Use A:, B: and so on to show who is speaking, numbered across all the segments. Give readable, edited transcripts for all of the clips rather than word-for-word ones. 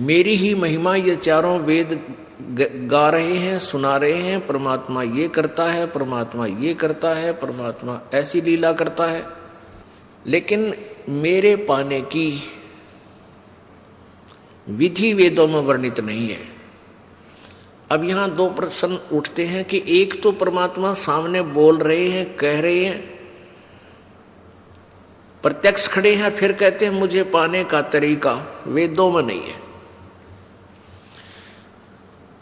A: मेरी ही महिमा ये चारों वेद गा रहे हैं, सुना रहे हैं। परमात्मा ये करता है, परमात्मा ये करता है, परमात्मा ऐसी लीला करता है। लेकिन मेरे पाने की विधि वेदों में वर्णित नहीं है। अब यहां दो प्रश्न उठते हैं कि एक तो परमात्मा सामने बोल रहे हैं, कह रहे हैं, प्रत्यक्ष खड़े हैं, फिर कहते हैं मुझे पाने का तरीका वेदों में नहीं है।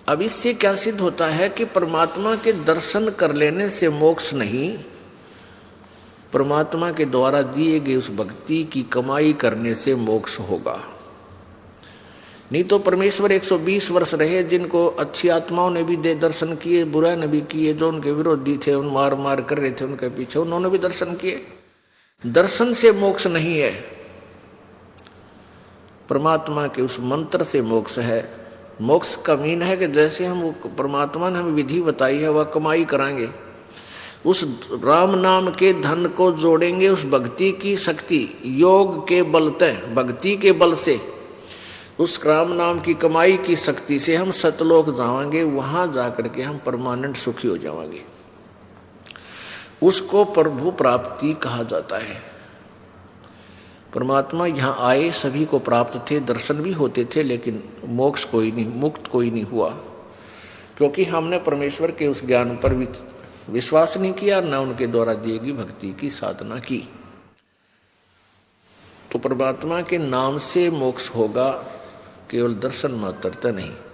A: अब इससे क्या सिद्ध होता है कि परमात्मा के दर्शन कर लेने से मोक्ष नहीं, परमात्मा के द्वारा दिए गए उस भक्ति की कमाई करने से मोक्ष होगा। नहीं तो परमेश्वर 120 वर्ष रहे, जिनको अच्छी आत्माओं ने भी दे दर्शन किए, बुरा ने भी किए, जो उनके विरोधी थे उन मार मार कर रहे थे उनके पीछे, उन्होंने भी दर्शन किए। दर्शन से मोक्ष नहीं है, परमात्मा के उस मंत्र से मोक्ष है। मोक्ष का मीन है कि जैसे हम परमात्मा ने हमें विधि बताई है वह कमाई कराएंगे, उस राम नाम के धन को जोड़ेंगे उस भक्ति की शक्ति योग के बल तय, भक्ति के बल से उस राम नाम की कमाई की शक्ति से हम सतलोक जाएंगे, वहां जाकर के हम परमानेंट सुखी हो जाएंगे। उसको प्रभु प्राप्ति कहा जाता है। परमात्मा यहाँ आए, सभी को प्राप्त थे, दर्शन भी होते थे, लेकिन मोक्ष कोई नहीं, मुक्त कोई नहीं हुआ, क्योंकि हमने परमेश्वर के उस ज्ञान पर विश्वास नहीं किया, न उनके द्वारा दिए गई भक्ति की साधना की। तो परमात्मा के नाम से मोक्ष होगा, केवल दर्शन मात्रता नहीं।